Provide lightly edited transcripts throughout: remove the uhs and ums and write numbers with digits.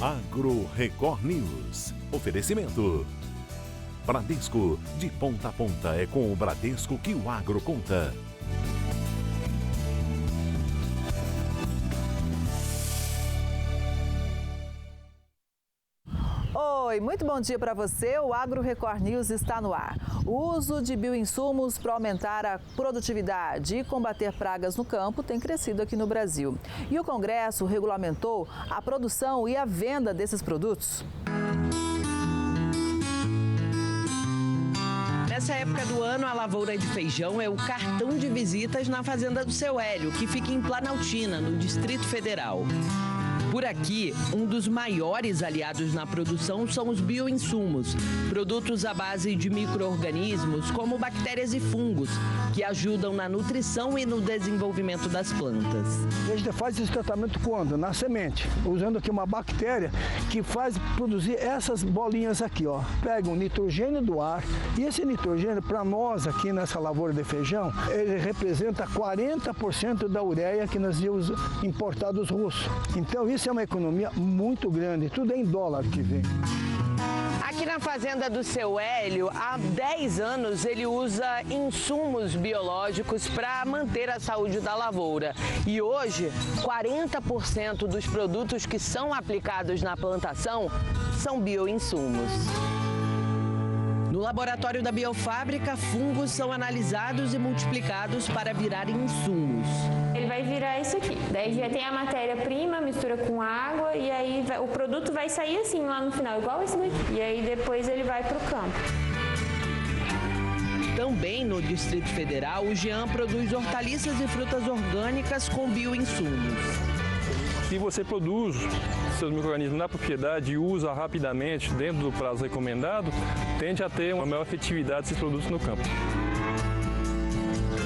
Agro Record News. Oferecimento. Bradesco, de ponta a ponta é com o Bradesco que o agro conta. Oi, muito bom dia para você. O Agro Record News está no ar. O uso de bioinsumos para aumentar a produtividade e combater pragas no campo tem crescido aqui no Brasil. E o Congresso regulamentou a produção e a venda desses produtos. Nessa época do ano, a lavoura de feijão é o cartão de visitas na fazenda do Seu Hélio, que fica em Planaltina, no Distrito Federal. Por aqui, um dos maiores aliados na produção são os bioinsumos, produtos à base de micro-organismos como bactérias e fungos, que ajudam na nutrição e no desenvolvimento das plantas. A gente faz esse tratamento quando? Na semente, usando aqui uma bactéria que faz produzir essas bolinhas aqui, ó. Pega o nitrogênio do ar e esse nitrogênio, para nós aqui nessa lavoura de feijão, ele representa 40% da ureia que nós íamos importar dos russos. Então isso é uma economia muito grande, tudo é em dólar que vem. Aqui na fazenda do Seu Hélio, há 10 anos ele usa insumos biológicos para manter a saúde da lavoura. E hoje, 40% dos produtos que são aplicados na plantação são bioinsumos. No laboratório da biofábrica, fungos são analisados e multiplicados para virarem insumos. Ele vai virar isso aqui, daí já tem a matéria-prima, mistura com água e aí o produto vai sair assim lá no final, igual esse daqui. E aí depois ele vai para o campo. Também no Distrito Federal, o Jean produz hortaliças e frutas orgânicas com bioinsumos. Se você produz seus micro-organismos na propriedade e usa rapidamente dentro do prazo recomendado, tende a ter uma maior efetividade desses produtos no campo.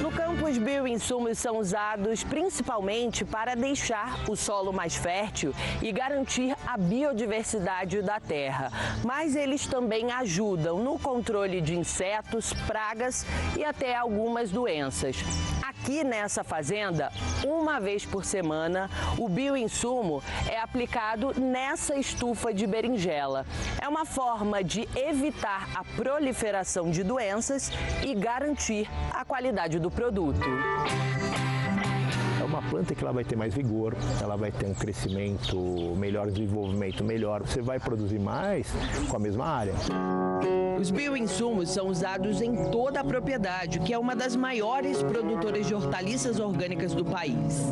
No campo, os bioinsumos são usados principalmente para deixar o solo mais fértil e garantir a biodiversidade da terra. Mas eles também ajudam no controle de insetos, pragas e até algumas doenças. Aqui nessa fazenda, uma vez por semana, o bioinsumo é aplicado nessa estufa de berinjela. É uma forma de evitar a proliferação de doenças e garantir a qualidade do produto. É uma planta que ela vai ter mais vigor, ela vai ter um crescimento melhor, desenvolvimento melhor. Você vai produzir mais com a mesma área. Os bioinsumos são usados em toda a propriedade, que é uma das maiores produtoras de hortaliças orgânicas do país.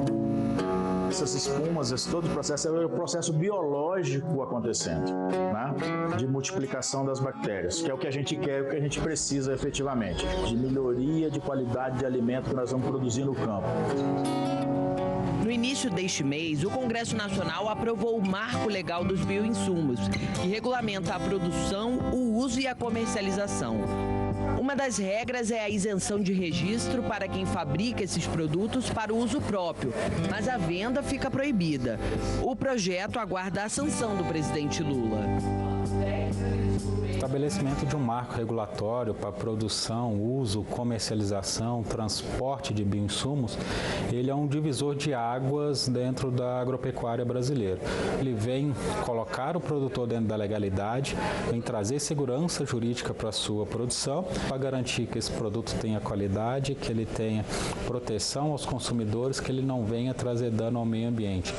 Essas espumas, todo o processo é o processo biológico acontecendo, né? De multiplicação das bactérias, que é o que a gente quer, o que a gente precisa efetivamente, de melhoria de qualidade de alimento que nós vamos produzir no campo. No início deste mês, o Congresso Nacional aprovou o Marco Legal dos Bioinsumos, que regulamenta a produção, o uso e a comercialização. Uma das regras é a isenção de registro para quem fabrica esses produtos para o uso próprio, mas a venda fica proibida. O projeto aguarda a sanção do presidente Lula. Estabelecimento de um marco regulatório para produção, uso, comercialização, transporte de bioinsumos, ele é um divisor de águas dentro da agropecuária brasileira. Ele vem colocar o produtor dentro da legalidade, vem trazer segurança jurídica para a sua produção, para garantir que esse produto tenha qualidade, que ele tenha proteção aos consumidores, que ele não venha trazer dano ao meio ambiente.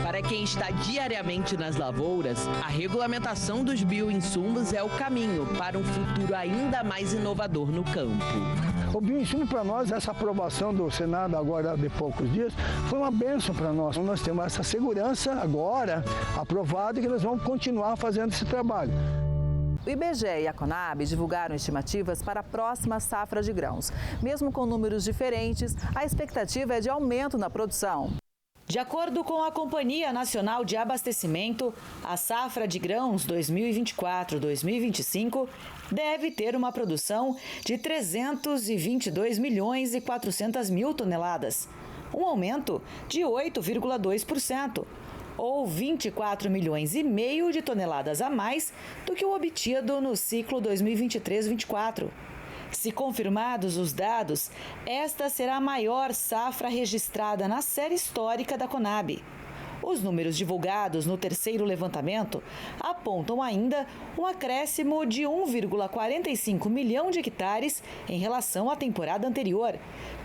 Para quem está diariamente nas lavouras, a regulamentação dos bioinsumos é o caminho para um futuro ainda mais inovador no campo. O bioinsumo para nós, essa aprovação do Senado agora de poucos dias, foi uma bênção para nós. Nós temos essa segurança agora aprovada e que nós vamos continuar fazendo esse trabalho. O IBGE e a Conab divulgaram estimativas para a próxima safra de grãos. Mesmo com números diferentes, a expectativa é de aumento na produção. De acordo com a Companhia Nacional de Abastecimento, a safra de grãos 2024-2025 deve ter uma produção de 322 milhões e 400 mil toneladas, um aumento de 8,2%, ou 24 milhões e meio de toneladas a mais do que o obtido no ciclo 2023-24. Se confirmados os dados, esta será a maior safra registrada na série histórica da Conab. Os números divulgados no terceiro levantamento apontam ainda um acréscimo de 1,45 milhão de hectares em relação à temporada anterior,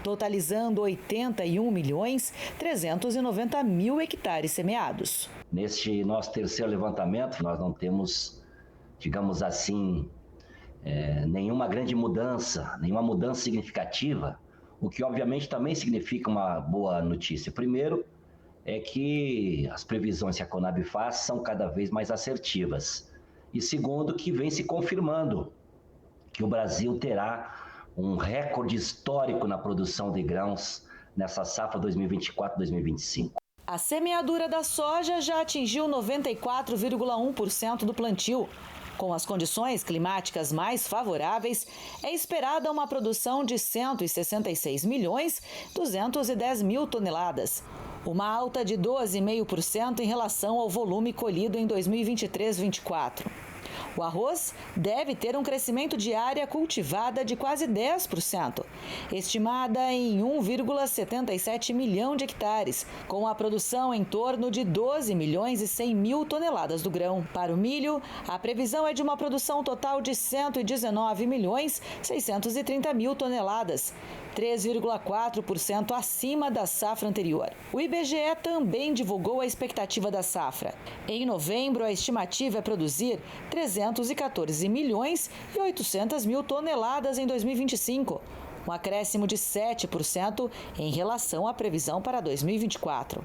totalizando 81.390.000 hectares semeados. Neste nosso terceiro levantamento, nós não temos, digamos assim, nenhuma grande mudança, nenhuma mudança significativa, o que obviamente também significa uma boa notícia. Primeiro, é que as previsões que a Conab faz são cada vez mais assertivas. E segundo, que vem se confirmando que o Brasil terá um recorde histórico na produção de grãos nessa safra 2024-2025. A semeadura da soja já atingiu 94,1% do plantio. Com as condições climáticas mais favoráveis, é esperada uma produção de 166.210.000 toneladas, uma alta de 12,5% em relação ao volume colhido em 2023-24. O arroz deve ter um crescimento de área cultivada de quase 10%, estimada em 1,77 milhão de hectares, com a produção em torno de 12.100.000 toneladas do grão. Para o milho, a previsão é de uma produção total de 119.630.000 toneladas, 3,4% acima da safra anterior. O IBGE também divulgou a expectativa da safra. Em novembro, a estimativa é produzir 314.800.000 toneladas em 2025, um acréscimo de 7% em relação à previsão para 2024.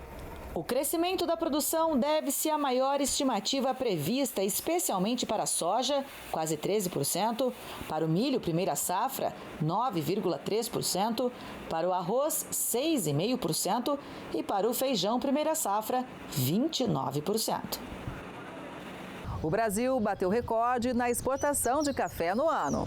O crescimento da produção deve-se à maior estimativa prevista, especialmente para a soja, quase 13%, para o milho primeira safra, 9,3%, para o arroz, 6,5% e para o feijão primeira safra, 29%. O Brasil bateu recorde na exportação de café no ano.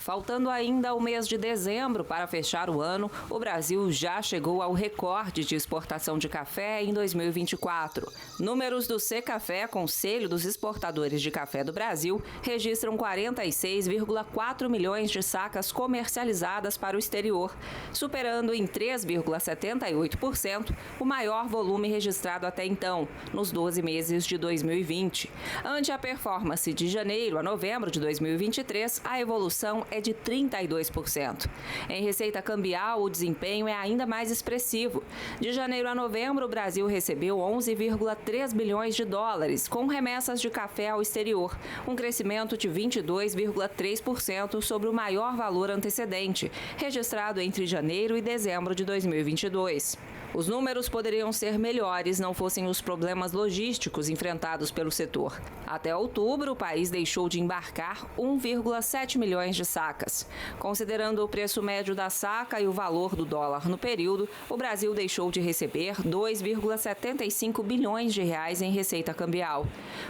Faltando ainda o mês de dezembro para fechar o ano, o Brasil já chegou ao recorde de exportação de café em 2024. Números do Secafé, Conselho dos Exportadores de Café do Brasil, registram 46,4 milhões de sacas comercializadas para o exterior, superando em 3,78% o maior volume registrado até então, nos 12 meses de 2020. Ante a performance de janeiro a novembro de 2023, a evolução é de 32%. Em receita cambial, o desempenho é ainda mais expressivo. De janeiro a novembro, o Brasil recebeu 11,3 bilhões de dólares, com remessas de café ao exterior, um crescimento de 22,3% sobre o maior valor antecedente, registrado entre janeiro e dezembro de 2022. Os números poderiam ser melhores não fossem os problemas logísticos enfrentados pelo setor. Até outubro, o país deixou de embarcar 1,7 milhões de sacas. Considerando o preço médio da saca e o valor do dólar no período, o Brasil deixou de receber 2,75 bilhões de reais em receita cambial.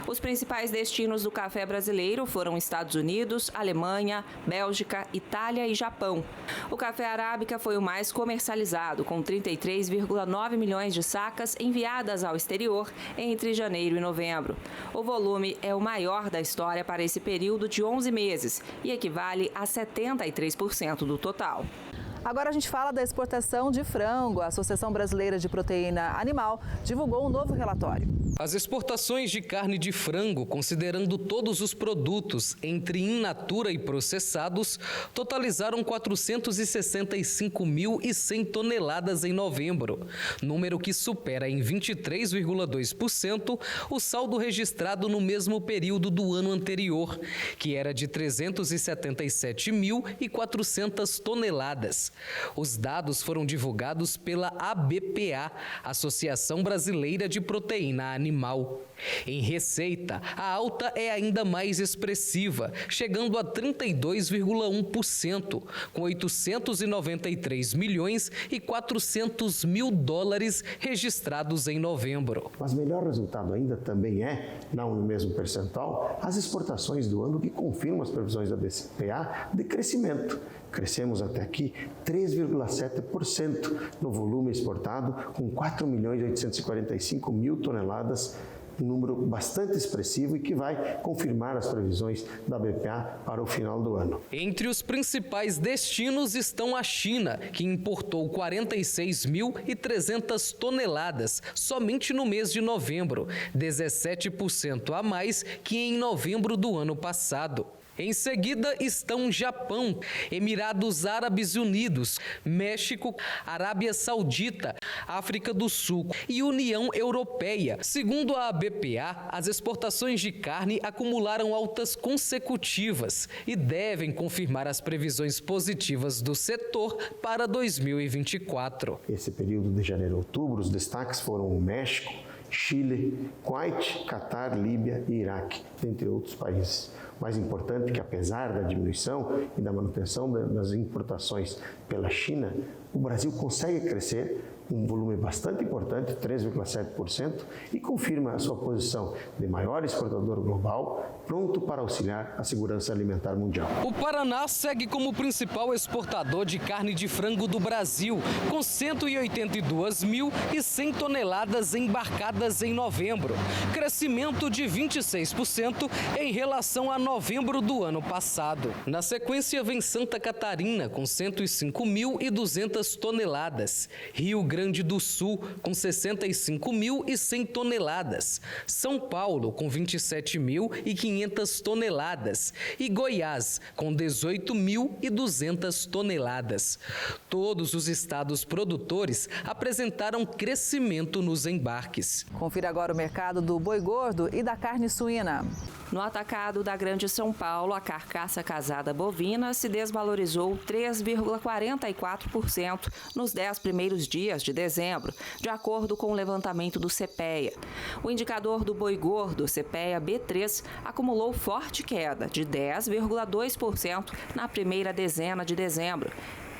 Os principais destinos do café brasileiro foram Estados Unidos, Alemanha, Bélgica, Itália e Japão. O café arábica foi o mais comercializado, com 33,9 milhões de sacas enviadas ao exterior entre janeiro e novembro. O volume é o maior da história para esse período de 11 meses e equivale a 73% do total. Agora a gente fala da exportação de frango. A Associação Brasileira de Proteína Animal divulgou um novo relatório. As exportações de carne de frango, considerando todos os produtos entre in natura e processados, totalizaram 465.100 toneladas em novembro, número que supera em 23,2% o saldo registrado no mesmo período do ano anterior, que era de 377.400 toneladas. Os dados foram divulgados pela ABPA, Associação Brasileira de Proteína Animal. Em receita, a alta é ainda mais expressiva, chegando a 32,1%, com 893.400.000 dólares registrados em novembro. Mas melhor resultado ainda também não no mesmo percentual, as exportações do ano que confirmam as previsões da BCPA de crescimento. Crescemos até aqui 3,7% no volume exportado, com 4.845.000 toneladas um número bastante expressivo e que vai confirmar as previsões da BPA para o final do ano. Entre os principais destinos estão a China, que importou 46.300 toneladas somente no mês de novembro, 17% a mais que em novembro do ano passado. Em seguida estão Japão, Emirados Árabes Unidos, México, Arábia Saudita, África do Sul e União Europeia. Segundo a BPA, as exportações de carne acumularam altas consecutivas e devem confirmar as previsões positivas do setor para 2024. Esse período de janeiro a outubro, os destaques foram o México, Chile, Kuwait, Catar, Líbia e Iraque, entre outros países. Mais importante é que, apesar da diminuição e da manutenção das importações pela China, o Brasil consegue crescer um volume bastante importante, 3,7%, e confirma a sua posição de maior exportador global, pronto para auxiliar a segurança alimentar mundial. O Paraná segue como principal exportador de carne de frango do Brasil, com 182.100 toneladas embarcadas em novembro, crescimento de 26% em relação a novembro do ano passado. Na sequência vem Santa Catarina, com 105.200 toneladas, Rio Grande do Sul, com 65.100 toneladas, São Paulo, com 27.500 toneladas e Goiás, com 18.200 toneladas. Todos os estados produtores apresentaram crescimento nos embarques. Confira agora o mercado do boi gordo e da carne suína. No atacado da Grande São Paulo, a carcaça casada bovina se desvalorizou 3,44% nos 10 primeiros dias de dezembro, de acordo com o levantamento do CPEA. O indicador do boi gordo, CPEA B3, acumulou forte queda de 10,2% na primeira dezena de dezembro,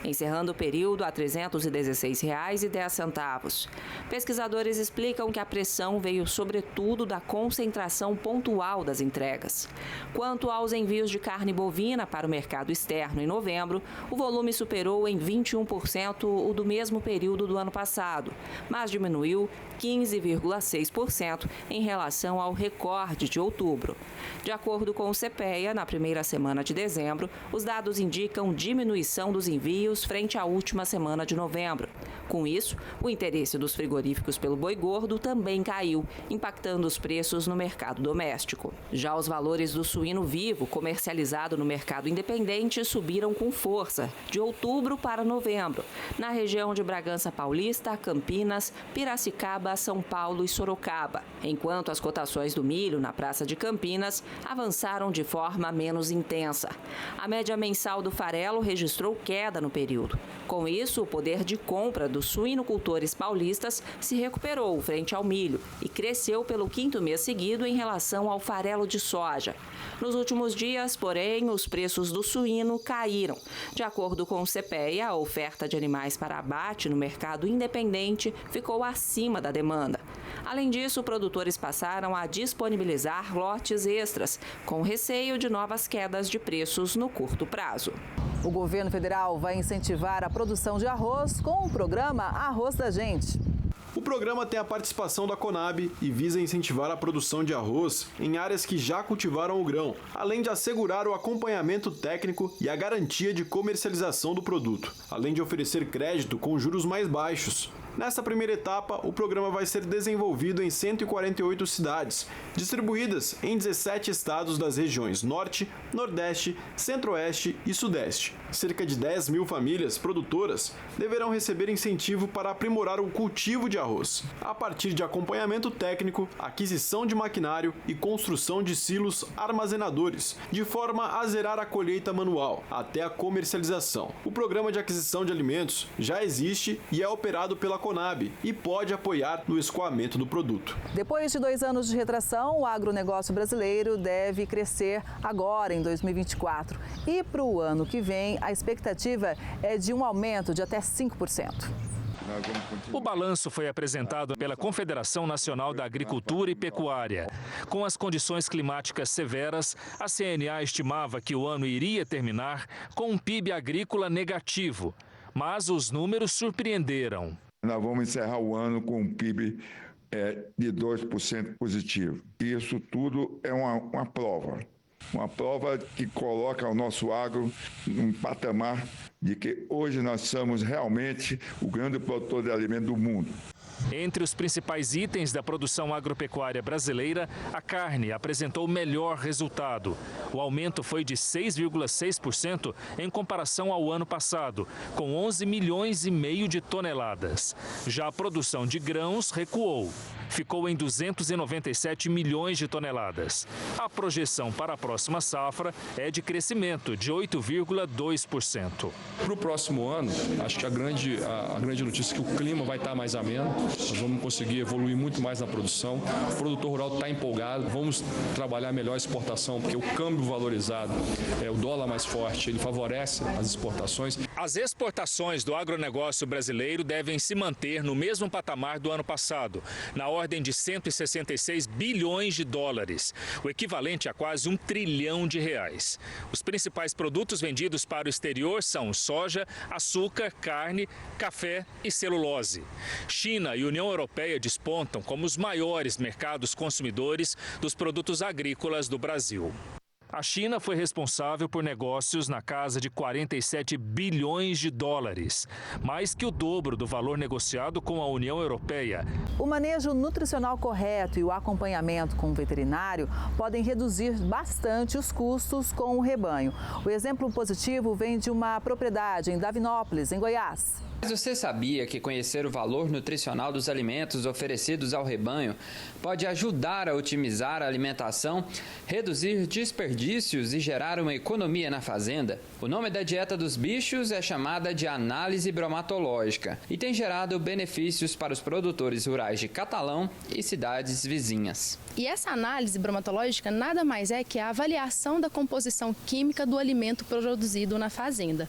encerrando o período a R$ 316,10. Pesquisadores explicam que a pressão veio sobretudo da concentração pontual das entregas. Quanto aos envios de carne bovina para o mercado externo em novembro, o volume superou em 21% o do mesmo período do ano passado, mas diminuiu 15,6% em relação ao recorde de outubro. De acordo com o CPEA, na primeira semana de dezembro, os dados indicam diminuição dos envios frente à última semana de novembro. Com isso, o interesse dos frigoríficos pelo boi gordo também caiu, impactando os preços no mercado doméstico. Já os valores do suíno vivo, comercializado no mercado independente, subiram com força, de outubro para novembro, na região de Bragança Paulista, Campinas, Piracicaba, São Paulo e Sorocaba, enquanto as cotações do milho na Praça de Campinas avançaram de forma menos intensa. A média mensal do farelo registrou queda no período. Com isso, o poder de compra dos suinocultores paulistas se recuperou frente ao milho e cresceu pelo 5º mês seguido em relação ao farelo de soja. Nos últimos dias, porém, os preços do suíno caíram. De acordo com o CPEA, a oferta de animais para abate no mercado independente ficou acima da demanda. Além disso, produtores passaram a disponibilizar lotes extras, com receio de novas quedas de preços no curto prazo. O governo federal vai incentivar a produção de arroz com o programa Arroz da Gente. O programa tem a participação da Conab e visa incentivar a produção de arroz em áreas que já cultivaram o grão, além de assegurar o acompanhamento técnico e a garantia de comercialização do produto, além de oferecer crédito com juros mais baixos. Nessa primeira etapa, o programa vai ser desenvolvido em 148 cidades, distribuídas em 17 estados das regiões Norte, Nordeste, Centro-Oeste e Sudeste. Cerca de 10 mil famílias produtoras deverão receber incentivo para aprimorar o cultivo de arroz, a partir de acompanhamento técnico, aquisição de maquinário e construção de silos armazenadores, de forma a zerar a colheita manual até a comercialização. O programa de aquisição de alimentos já existe e é operado pela Conab e pode apoiar no escoamento do produto. Depois de 2 anos de retração, o agronegócio brasileiro deve crescer agora em 2024. E para o ano que vem, a expectativa é de um aumento de até 5%. O balanço foi apresentado pela Confederação Nacional da Agricultura e Pecuária. Com as condições climáticas severas, a CNA estimava que o ano iria terminar com um PIB agrícola negativo, mas os números surpreenderam. Nós vamos encerrar o ano com um PIB de 2% positivo. Isso tudo é uma prova que coloca o nosso agro num patamar de que hoje nós somos realmente o grande produtor de alimento do mundo. Entre os principais itens da produção agropecuária brasileira, a carne apresentou o melhor resultado. O aumento foi de 6,6% em comparação ao ano passado, com 11,5 milhões de toneladas. Já a produção de grãos recuou. Ficou em 297 milhões de toneladas. A projeção para a próxima safra é de crescimento de 8,2%. Para o próximo ano, acho que a grande notícia é que o clima vai estar mais ameno, nós vamos conseguir evoluir muito mais na produção. O produtor rural está empolgado, vamos trabalhar melhor a exportação, porque o câmbio valorizado, o dólar mais forte, ele favorece as exportações. As exportações do agronegócio brasileiro devem se manter no mesmo patamar do ano passado, na ordem de 166 bilhões de dólares, o equivalente a quase R$1 trilhão. Os principais produtos vendidos para o exterior são soja, açúcar, carne, café e celulose. China e União Europeia despontam como os maiores mercados consumidores dos produtos agrícolas do Brasil. A China foi responsável por negócios na casa de 47 bilhões de dólares, mais que o dobro do valor negociado com a União Europeia. O manejo nutricional correto e o acompanhamento com o veterinário podem reduzir bastante os custos com o rebanho. O exemplo positivo vem de uma propriedade em Davinópolis, em Goiás. Mas você sabia que conhecer o valor nutricional dos alimentos oferecidos ao rebanho pode ajudar a otimizar a alimentação, reduzir desperdícios e gerar uma economia na fazenda? O nome da dieta dos bichos é chamada de análise bromatológica e tem gerado benefícios para os produtores rurais de Catalão e cidades vizinhas. E essa análise bromatológica nada mais é que a avaliação da composição química do alimento produzido na fazenda.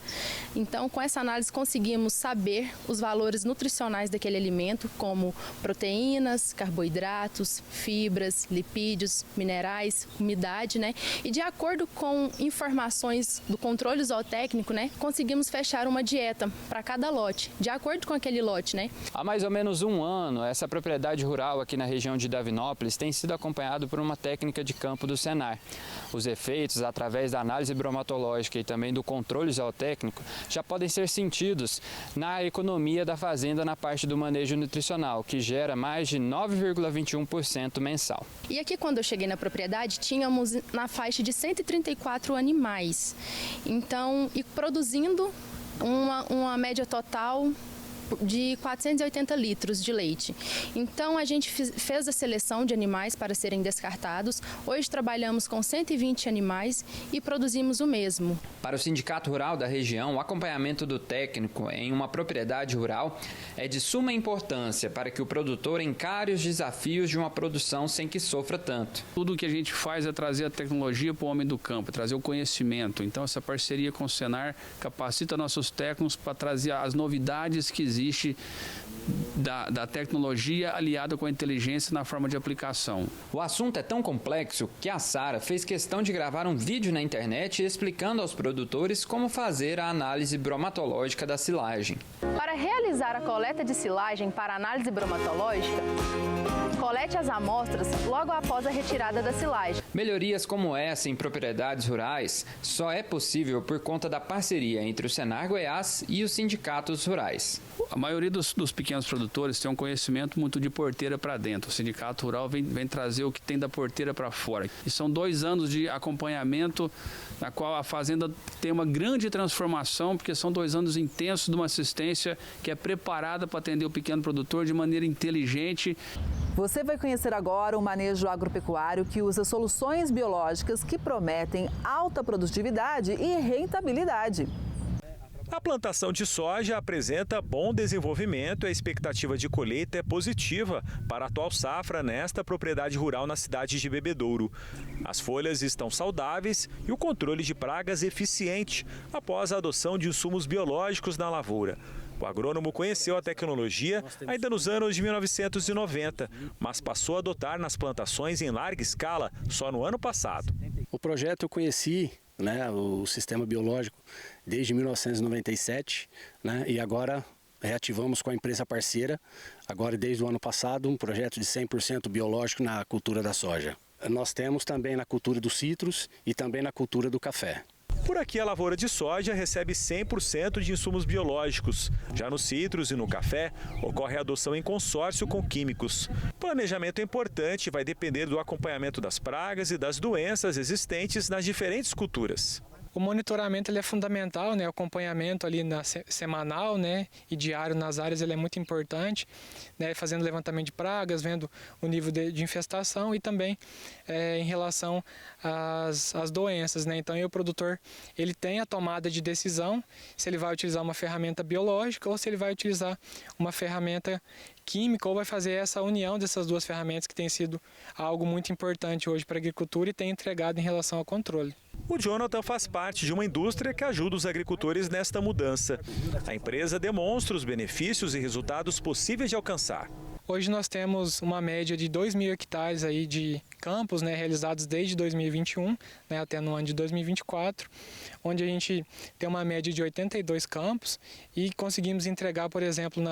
Então, com essa análise conseguimos saber os valores nutricionais daquele alimento, como proteínas, carboidratos, fibras, lipídios, minerais, umidade, E de acordo com informações do controle zootécnico, conseguimos fechar uma dieta para cada lote, de acordo com aquele lote, Há mais ou menos um ano, essa propriedade rural aqui na região de Davinópolis tem sido acompanhado por uma técnica de campo do Senar. Os efeitos, através da análise bromatológica e também do controle zootécnico, já podem ser sentidos na economia da fazenda na parte do manejo nutricional, que gera mais de 9,21% mensal. E aqui, quando eu cheguei na propriedade, tínhamos na faixa de 134 animais. Então, e produzindo uma média total de 480 litros de leite. Então, a gente fez a seleção de animais para serem descartados. Hoje trabalhamos com 120 animais e produzimos o mesmo. Para o Sindicato Rural da região, o acompanhamento do técnico em uma propriedade rural é de suma importância para que o produtor encare os desafios de uma produção sem que sofra tanto. Tudo o que a gente faz é trazer a tecnologia para o homem do campo, trazer o conhecimento. Então, essa parceria com o Senar capacita nossos técnicos para trazer as novidades que existem da tecnologia aliada com a inteligência na forma de aplicação. O assunto é tão complexo que a Sara fez questão de gravar um vídeo na internet explicando aos produtores como fazer a análise bromatológica da silagem. Para realizar a coleta de silagem para análise bromatológica, colete as amostras logo após a retirada da silagem. Melhorias como essa em propriedades rurais só é possível por conta da parceria entre o Senar Goiás e os sindicatos rurais. A maioria dos pequenos produtores tem um conhecimento muito de porteira para dentro. O Sindicato Rural vem trazer o que tem da porteira para fora. E são 2 anos de acompanhamento na qual a fazenda tem uma grande transformação, porque são 2 anos intensos de uma assistência que é preparada para atender o pequeno produtor de maneira inteligente. Você vai conhecer agora o manejo agropecuário que usa soluções biológicas que prometem alta produtividade e rentabilidade. A plantação de soja apresenta bom desenvolvimento e a expectativa de colheita é positiva para a atual safra nesta propriedade rural na cidade de Bebedouro. As folhas estão saudáveis e o controle de pragas eficiente após a adoção de insumos biológicos na lavoura. O agrônomo conheceu a tecnologia ainda nos anos de 1990, mas passou a adotar nas plantações em larga escala só no ano passado. O projeto eu conheci, o sistema biológico, desde 1997, e agora reativamos com a empresa parceira, agora desde o ano passado, um projeto de 100% biológico na cultura da soja. Nós temos também na cultura dos citros e também na cultura do café. Por aqui, a lavoura de soja recebe 100% de insumos biológicos. Já nos citros e no café, ocorre a adoção em consórcio com químicos. O planejamento é importante e vai depender do acompanhamento das pragas e das doenças existentes nas diferentes culturas. O monitoramento ele é fundamental, né? O acompanhamento ali semanal, né? E diário nas áreas ele é muito importante, né? Fazendo levantamento de pragas, vendo o nível de infestação e também em relação às doenças, né? Então o produtor ele tem a tomada de decisão se ele vai utilizar uma ferramenta biológica ou se ele vai utilizar uma ferramenta química ou vai fazer essa união dessas duas ferramentas que tem sido algo muito importante hoje para a agricultura e tem entregado em relação ao controle. O Jonathan faz parte de uma indústria que ajuda os agricultores nesta mudança. A empresa demonstra os benefícios e resultados possíveis de alcançar. Hoje nós temos uma média de 2.000 hectares aí de campos, né, realizados desde 2021, né, até no ano de 2024, onde a gente tem uma média de 82 campos e conseguimos entregar, por exemplo,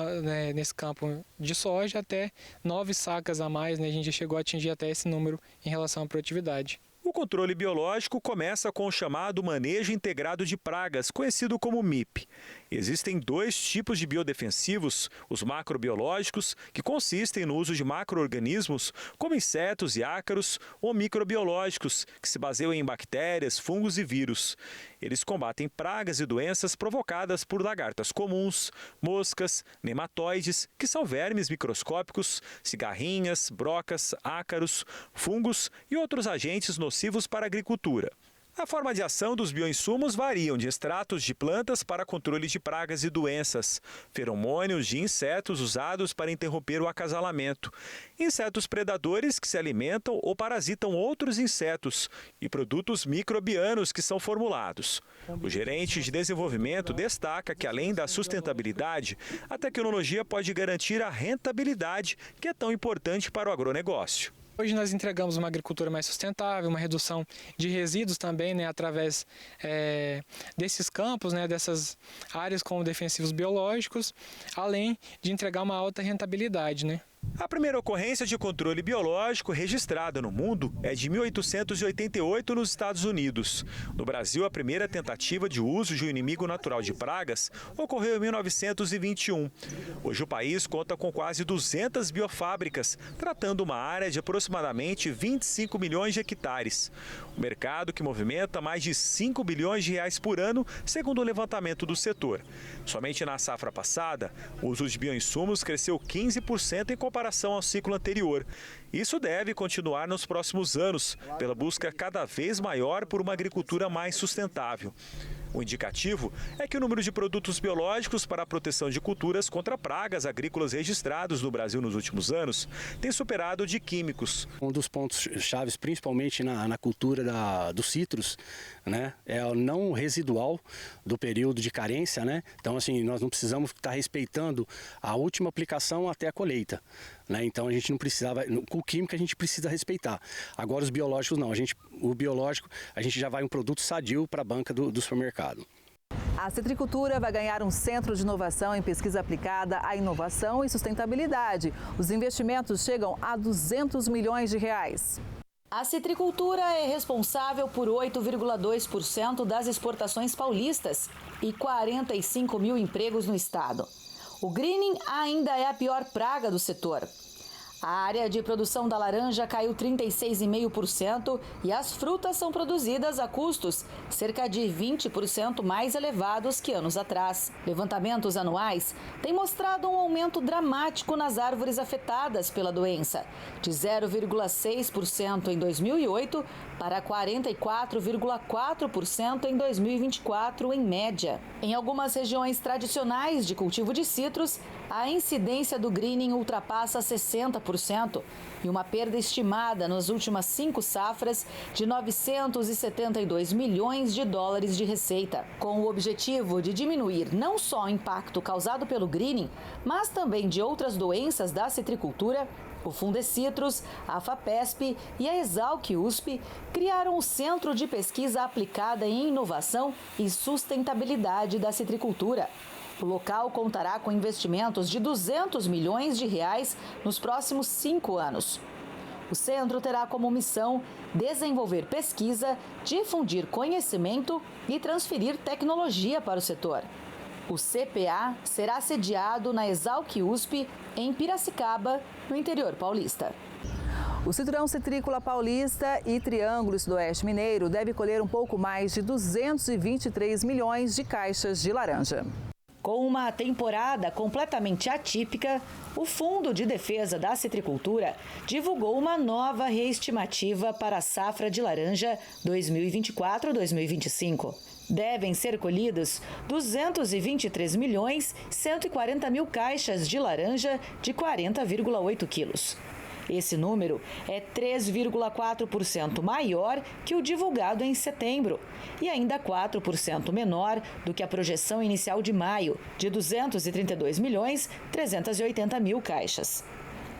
nesse campo de soja até 9 sacas a mais, né, a gente chegou a atingir até esse número em relação à produtividade. O controle biológico começa com o chamado manejo integrado de pragas, conhecido como MIP. Existem 2 tipos de biodefensivos, os macrobiológicos, que consistem no uso de macro-organismos, como insetos e ácaros, ou microbiológicos, que se baseiam em bactérias, fungos e vírus. Eles combatem pragas e doenças provocadas por lagartas comuns, moscas, nematóides, que são vermes microscópicos, cigarrinhas, brocas, ácaros, fungos e outros agentes nocivos para a agricultura. A forma de ação dos bioinsumos variam de extratos de plantas para controle de pragas e doenças, feromônios de insetos usados para interromper o acasalamento, insetos predadores que se alimentam ou parasitam outros insetos e produtos microbianos que são formulados. O gerente de desenvolvimento destaca que, além da sustentabilidade, a tecnologia pode garantir a rentabilidade, que é tão importante para o agronegócio. Hoje nós entregamos uma agricultura mais sustentável, uma redução de resíduos também, né, através desses campos, né, dessas áreas com defensivos biológicos, além de entregar uma alta rentabilidade, né. A primeira ocorrência de controle biológico registrada no mundo é de 1888 nos Estados Unidos. No Brasil, a primeira tentativa de uso de um inimigo natural de pragas ocorreu em 1921. Hoje o país conta com quase 200 biofábricas, tratando uma área de aproximadamente 25 milhões de hectares. O mercado que movimenta mais de 5 bilhões de reais por ano, segundo o levantamento do setor. Somente na safra passada, o uso de bioinsumos cresceu 15% em comparação ao ciclo anterior. Isso deve continuar nos próximos anos, pela busca cada vez maior por uma agricultura mais sustentável. O indicativo é que o número de produtos biológicos para a proteção de culturas contra pragas agrícolas registrados no Brasil nos últimos anos tem superado o de químicos. Um dos pontos chaves, principalmente na cultura dos citros, né, é o não residual do período de carência, né? Então, assim, nós não precisamos estar respeitando a última aplicação até a colheita, né? Então, a gente não precisava, com o químico a gente precisa respeitar. Agora, os biológicos não, o biológico a gente já vai um produto sadio para a banca do supermercado. A citricultura vai ganhar um centro de inovação em pesquisa aplicada à inovação e sustentabilidade. Os investimentos chegam a 200 milhões de reais. A citricultura é responsável por 8,2% das exportações paulistas e 45 mil empregos no estado. O greening ainda é a pior praga do setor. A área de produção da laranja caiu 36,5% e as frutas são produzidas a custos cerca de 20% mais elevados que anos atrás. Levantamentos anuais têm mostrado um aumento dramático nas árvores afetadas pela doença, de 0,6% em 2008 para 44,4% em 2024, em média. Em algumas regiões tradicionais de cultivo de citros, a incidência do greening ultrapassa 60%. E uma perda estimada nas últimas 5 safras de 972 milhões de dólares de receita. Com o objetivo de diminuir não só o impacto causado pelo greening, mas também de outras doenças da citricultura, o Fundecitrus, a FAPESP e a Exalc-USP criaram o Centro de Pesquisa Aplicada em Inovação e Sustentabilidade da Citricultura. O local contará com investimentos de 200 milhões de reais nos próximos 5 anos. O centro terá como missão desenvolver pesquisa, difundir conhecimento e transferir tecnologia para o setor. O CPA será sediado na Exalc USP, em Piracicaba, no interior paulista. O Cinturão Citrícola Paulista e Triângulo Sudoeste Mineiro deve colher um pouco mais de 223 milhões de caixas de laranja. Com uma temporada completamente atípica, o Fundo de Defesa da Citricultura divulgou uma nova reestimativa para a safra de laranja 2024-2025. Devem ser colhidos 223 milhões 140 mil caixas de laranja de 40,8 quilos. Esse número é 3,4% maior que o divulgado em setembro e ainda 4% menor do que a projeção inicial de maio, de 232 milhões 380 mil caixas.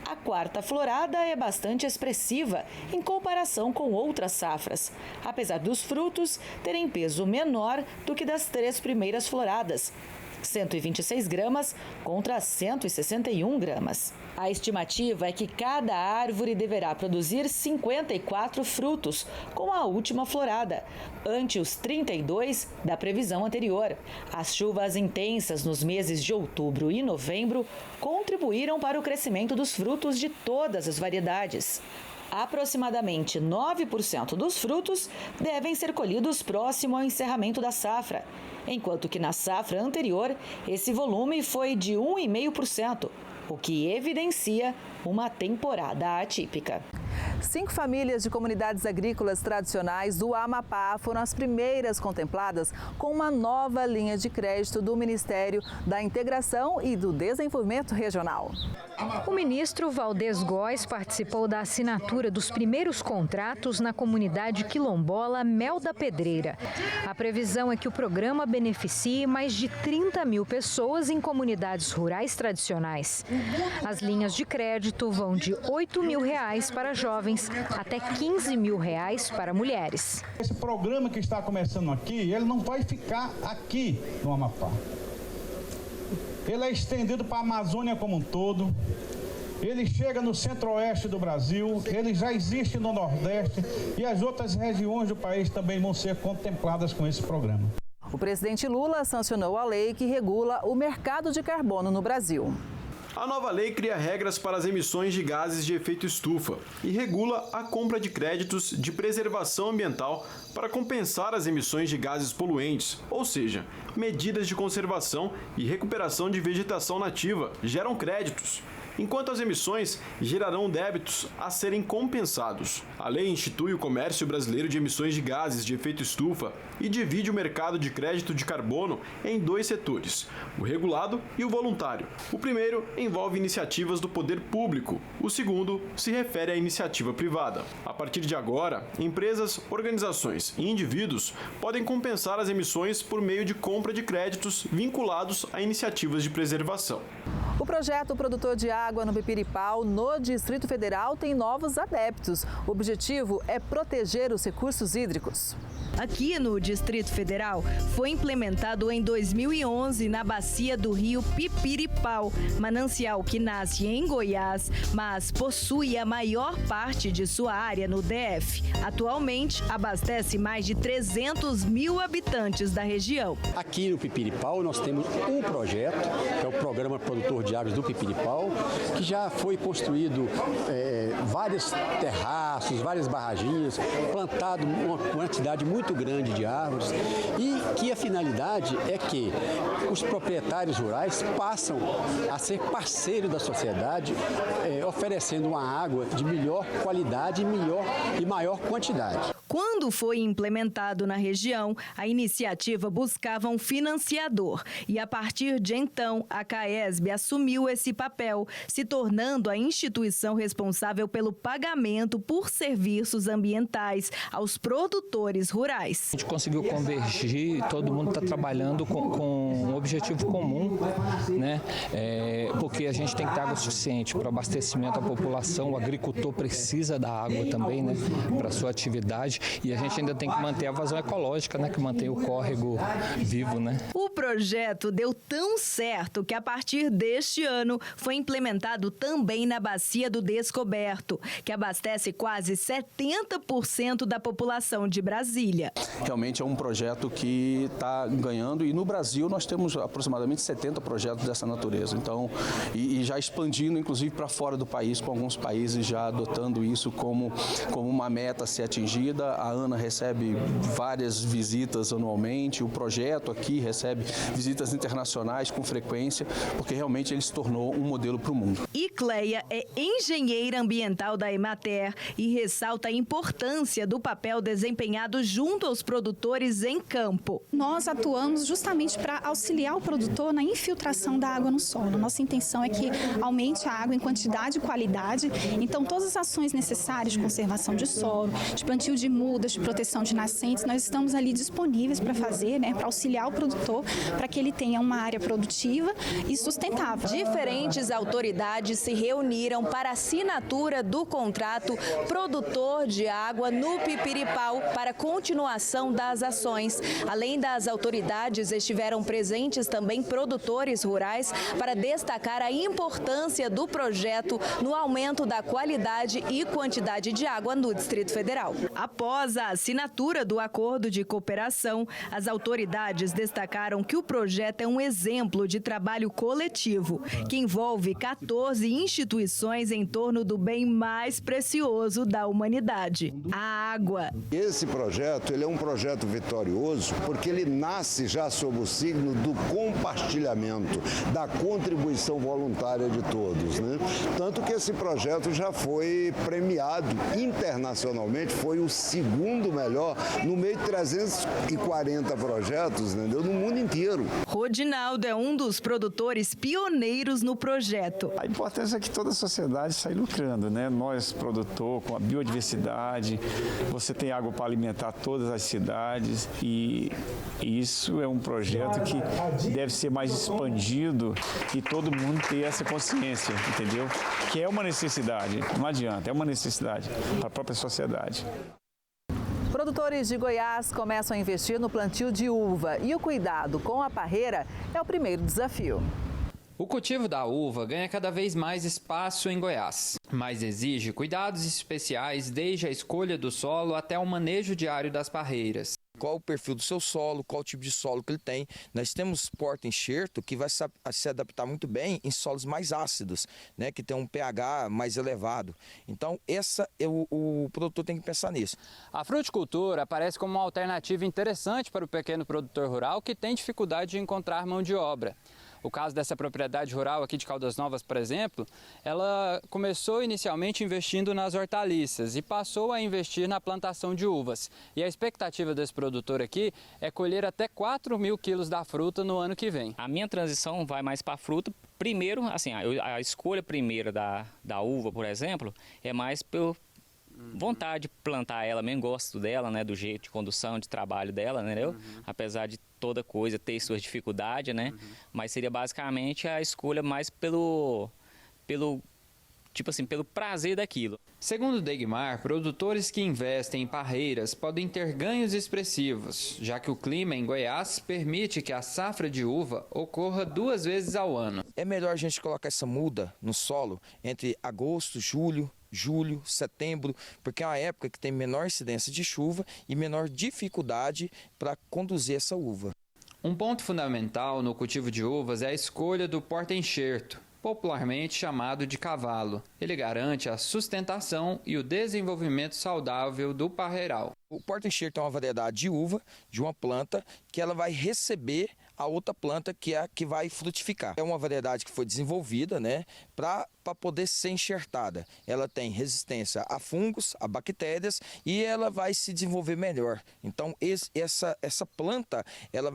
A quarta florada é bastante expressiva em comparação com outras safras, apesar dos frutos terem peso menor do que das 3 primeiras floradas, 126 gramas contra 161 gramas. A estimativa é que cada árvore deverá produzir 54 frutos com a última florada, ante os 32 da previsão anterior. As chuvas intensas nos meses de outubro e novembro contribuíram para o crescimento dos frutos de todas as variedades. Aproximadamente 9% dos frutos devem ser colhidos próximo ao encerramento da safra, enquanto que na safra anterior esse volume foi de 1,5%, o que evidencia uma temporada atípica. 5 famílias de comunidades agrícolas tradicionais do Amapá foram as primeiras contempladas com uma nova linha de crédito do Ministério da Integração e do Desenvolvimento Regional. O ministro Valdez Góes participou da assinatura dos primeiros contratos na comunidade quilombola Mel da Pedreira. A previsão é que o programa beneficie mais de 30 mil pessoas em comunidades rurais tradicionais. As linhas de crédito vão de R$ 8 mil para jovens até R$ 15 mil para mulheres. Esse programa que está começando aqui, ele não vai ficar aqui no Amapá. Ele é estendido para a Amazônia como um todo. Ele chega no centro-oeste do Brasil, ele já existe no Nordeste e as outras regiões do país também vão ser contempladas com esse programa. O presidente Lula sancionou a lei que regula o mercado de carbono no Brasil. A nova lei cria regras para as emissões de gases de efeito estufa e regula a compra de créditos de preservação ambiental para compensar as emissões de gases poluentes, ou seja, medidas de conservação e recuperação de vegetação nativa geram créditos, enquanto as emissões gerarão débitos a serem compensados. A lei institui o comércio brasileiro de emissões de gases de efeito estufa e divide o mercado de crédito de carbono em 2 setores, o regulado e o voluntário. O primeiro envolve iniciativas do poder público, o segundo se refere à iniciativa privada. A partir de agora, empresas, organizações e indivíduos podem compensar as emissões por meio de compra de créditos vinculados a iniciativas de preservação. O projeto Produtor de Água no Pipiripau, no Distrito Federal, tem novos adeptos. O objetivo é proteger os recursos hídricos. Aqui no Distrito Federal, foi implementado em 2011 na bacia do rio Pipiripau, manancial que nasce em Goiás, mas possui a maior parte de sua área no DF. Atualmente, abastece mais de 300 mil habitantes da região. Aqui no Pipiripau, nós temos um projeto, que é o Programa Produtor de Águas do Pipiripau, que já foi construído vários terraços, várias barraginhas, plantado uma quantidade muito grande de árvores e que a finalidade é que os proprietários rurais passam a ser parceiro da sociedade, oferecendo uma água de melhor qualidade e maior quantidade. Quando foi implementado na região, a iniciativa buscava um financiador e, a partir de então, a CAESB assumiu esse papel, se tornando a instituição responsável pelo pagamento por serviços ambientais aos produtores rurais. A gente conseguiu convergir, todo mundo está trabalhando com um objetivo comum, né? Porque a gente tem que ter água suficiente para abastecimento da população, o agricultor precisa da água também, né? Para a sua atividade. E a gente ainda tem que manter a vazão ecológica, né, que mantém o córrego vivo, né? O projeto deu tão certo que a partir deste ano foi implementado também na Bacia do Descoberto, que abastece quase 70% da população de Brasília. Realmente é um projeto que está ganhando, e no Brasil nós temos aproximadamente 70 projetos dessa natureza. Então, e já expandindo inclusive para fora do país, com alguns países já adotando isso como uma meta a ser atingida. A ANA recebe várias visitas anualmente, o projeto aqui recebe visitas internacionais com frequência, porque realmente ele se tornou um modelo para o mundo. E Cleia é engenheira ambiental da Emater e ressalta a importância do papel desempenhado junto aos produtores em campo. Nós atuamos justamente para auxiliar o produtor na infiltração da água no solo. Nossa intenção é que aumente a água em quantidade e qualidade. Então, todas as ações necessárias de conservação de solo, de plantio de mudas, de proteção de nascentes, nós estamos ali disponíveis para fazer, para auxiliar o produtor, para que ele tenha uma área produtiva e sustentável. Diferentes autoridades se reuniram para a assinatura do contrato produtor de água no Pipiripau para a continuação das ações. Além das autoridades, estiveram presentes também produtores rurais para destacar a importância do projeto no aumento da qualidade e quantidade de água no Distrito Federal. Após a assinatura do acordo de cooperação, as autoridades destacaram que o projeto é um exemplo de trabalho coletivo, que envolve 14 instituições em torno do bem mais precioso da humanidade, a água. Esse projeto, ele é um projeto vitorioso porque ele nasce já sob o signo do compartilhamento, da contribuição voluntária de todos, né? Tanto que esse projeto já foi premiado internacionalmente, foi o segundo melhor no meio de 340 projetos, entendeu? No mundo inteiro. Rodinaldo é um dos produtores pioneiros no projeto. A importância é que toda a sociedade sai lucrando, né? Nós, produtor, com a biodiversidade, você tem água para alimentar todas as cidades e isso é um projeto que deve ser mais expandido e todo mundo ter essa consciência, entendeu? Que é uma necessidade, não adianta, é uma necessidade para a própria sociedade. Produtores de Goiás começam a investir no plantio de uva e o cuidado com a parreira é o primeiro desafio. O cultivo da uva ganha cada vez mais espaço em Goiás, mas exige cuidados especiais desde a escolha do solo até o manejo diário das parreiras. Qual o perfil do seu solo, qual o tipo de solo que ele tem. Nós temos porta-enxerto que vai se adaptar muito bem em solos mais ácidos, né, que tem um pH mais elevado. Então, o produtor tem que pensar nisso. A fruticultura aparece como uma alternativa interessante para o pequeno produtor rural que tem dificuldade de encontrar mão de obra. O caso dessa propriedade rural aqui de Caldas Novas, por exemplo, ela começou inicialmente investindo nas hortaliças e passou a investir na plantação de uvas. E a expectativa desse produtor aqui é colher até 4.000 quilos da fruta no ano que vem. A minha transição vai mais para a fruta. Primeiro, assim, a escolha primeira da uva, por exemplo, é mais pelo vontade de plantar ela, mesmo gosto dela, né, do jeito de condução, de trabalho dela, entendeu? Apesar de toda coisa ter suas dificuldades, né? Mas seria basicamente a escolha mais pelo prazer daquilo. Segundo Degmar, produtores que investem em parreiras podem ter ganhos expressivos, já que o clima em Goiás permite que a safra de uva ocorra 2 vezes ao ano. É melhor a gente colocar essa muda no solo entre agosto, julho, setembro, porque é uma época que tem menor incidência de chuva e menor dificuldade para conduzir essa uva. Um ponto fundamental no cultivo de uvas é a escolha do porta-enxerto, popularmente chamado de cavalo. Ele garante a sustentação e o desenvolvimento saudável do parreiral. O porta-enxerto é uma variedade de uva, de uma planta, que ela vai receber a outra planta que é a que vai frutificar. É uma variedade que foi desenvolvida, né, para poder ser enxertada. Ela tem resistência a fungos, a bactérias e ela vai se desenvolver melhor. Então essa planta ela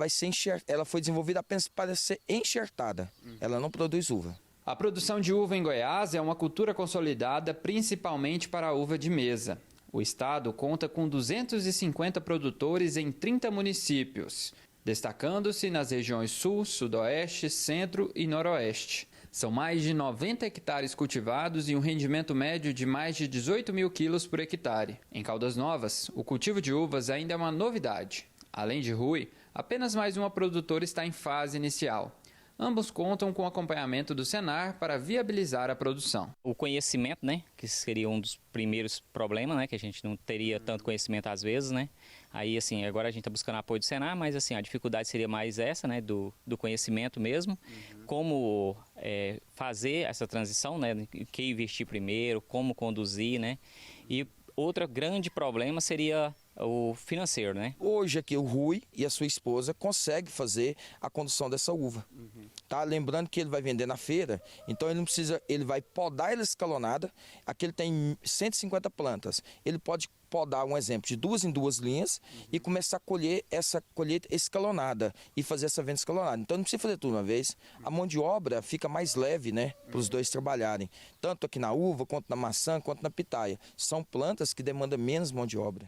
foi desenvolvida apenas para ser enxertada. Ela não produz uva. A produção de uva em Goiás é uma cultura consolidada principalmente para a uva de mesa. O estado conta com 250 produtores em 30 municípios, destacando-se nas regiões Sul, Sudoeste, Centro e Noroeste. São mais de 90 hectares cultivados e um rendimento médio de mais de 18 mil quilos por hectare. Em Caldas Novas, o cultivo de uvas ainda é uma novidade. Além de Rui, apenas mais uma produtora está em fase inicial. Ambos contam com o acompanhamento do Senar para viabilizar a produção. O conhecimento, né, que seria um dos primeiros problemas, né, que a gente não teria tanto conhecimento às vezes, né. Aí, assim, agora a gente está buscando apoio do Senar, mas, assim, a dificuldade seria mais essa, né, do conhecimento mesmo. Como fazer essa transição, né, o que investir primeiro, como conduzir, né. E outro grande problema seria o financeiro, né? Hoje aqui o Rui e a sua esposa conseguem fazer a condução dessa uva. Tá? Lembrando que ele vai vender na feira, então ele não precisa, ele vai podar ela escalonada. Aqui ele tem 150 plantas. Ele pode podar, um exemplo, de 2 em 2 linhas e começar a colher essa colheita escalonada e fazer essa venda escalonada. Então não precisa fazer tudo uma vez. A mão de obra fica mais leve, né, para os dois trabalharem. Tanto aqui na uva, quanto na maçã, quanto na pitaia. São plantas que demandam menos mão de obra.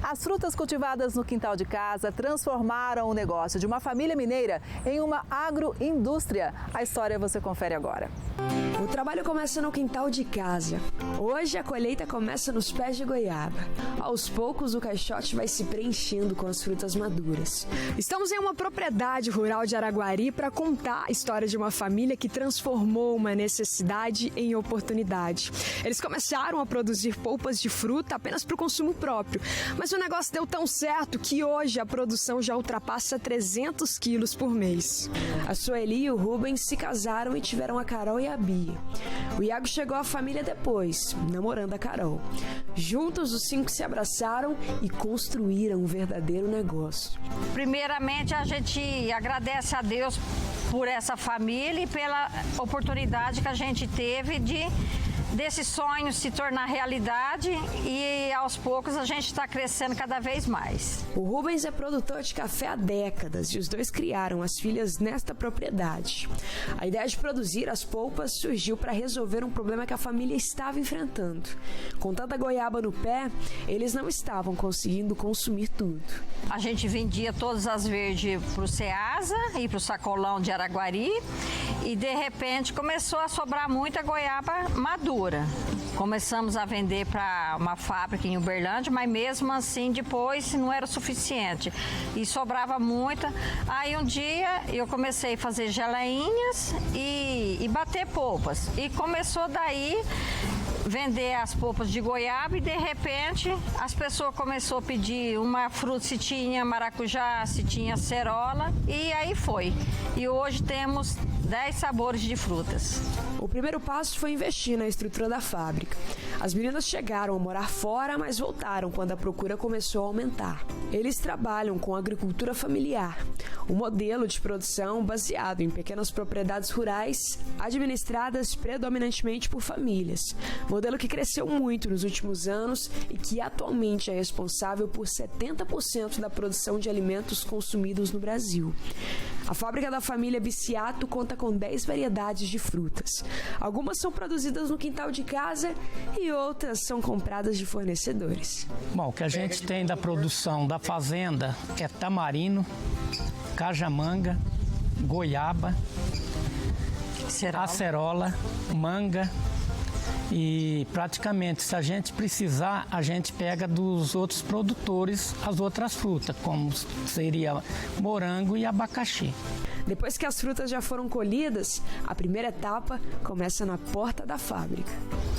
As frutas cultivadas no quintal de casa transformaram o negócio de uma família mineira em uma agroindústria. A história você confere agora. O trabalho começa no quintal de casa. Hoje a colheita começa nos pés de goiaba. Aos poucos o caixote vai se preenchendo com as frutas maduras. Estamos em uma propriedade rural de Araguari para contar a história de uma família que transformou uma necessidade em oportunidade. Eles começaram a produzir polpas de fruta apenas para o consumo próprio, mas o negócio deu tão certo que hoje a produção já ultrapassa 300 quilos por mês. A Sueli e o Rubens se casaram e tiveram a Carol e a Bia. O Iago chegou à família depois, namorando a Carol. Juntos, os 5 se abraçaram e construíram um verdadeiro negócio. Primeiramente, a gente agradece a Deus por essa família e pela oportunidade que a gente teve desse sonho se tornar realidade, e aos poucos a gente está crescendo cada vez mais. O Rubens é produtor de café há décadas e os dois criaram as filhas nesta propriedade. A ideia de produzir as polpas surgiu para resolver um problema que a família estava enfrentando. Com tanta goiaba no pé, eles não estavam conseguindo consumir tudo. A gente vendia todas as verdes para o Ceasa e para o Sacolão de Araguari, e de repente começou a sobrar muita goiaba madura. Começamos a vender para uma fábrica em Uberlândia, mas mesmo assim depois não era o suficiente e sobrava muita. Aí um dia eu comecei a fazer geleinhas e bater polpas, e começou daí vender as polpas de goiaba, e de repente as pessoas começaram a pedir uma fruta, se tinha maracujá, se tinha acerola, e aí foi. E hoje temos 10 sabores de frutas. O primeiro passo foi investir na estrutura da fábrica. As meninas chegaram a morar fora, mas voltaram quando a procura começou a aumentar. Eles trabalham com agricultura familiar, um modelo de produção baseado em pequenas propriedades rurais administradas predominantemente por famílias. Modelo que cresceu muito nos últimos anos e que atualmente é responsável por 70% da produção de alimentos consumidos no Brasil. A fábrica da família Biciato conta com 10 variedades de frutas. Algumas são produzidas no quintal de casa e outras são compradas de fornecedores. Bom, o que a gente tem da produção da fazenda é tamarino, cajamanga, goiaba, acerola, manga. E praticamente, se a gente precisar, a gente pega dos outros produtores as outras frutas, como seria morango e abacaxi. Depois que as frutas já foram colhidas, a primeira etapa começa na porta da fábrica.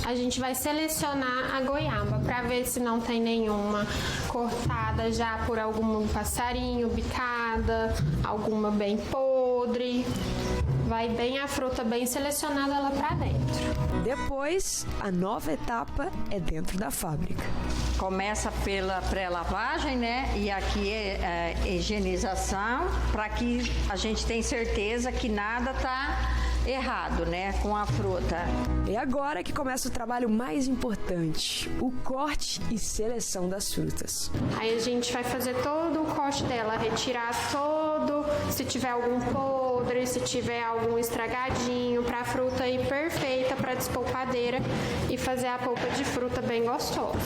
A gente vai selecionar a goiaba para ver se não tem nenhuma cortada já por algum passarinho, bicada, alguma bem podre. Vai bem a fruta bem selecionada lá para dentro. Depois, a nova etapa é dentro da fábrica. Começa pela pré-lavagem, né? E aqui é a higienização, para que a gente tenha certeza que nada está errado, né, com a fruta. É agora que começa o trabalho mais importante, o corte e seleção das frutas. Aí a gente vai fazer todo o corte dela, retirar todo, se tiver algum podre, se tiver algum estragadinho, para a fruta ir perfeita para despolpadeira e fazer a polpa de fruta bem gostosa.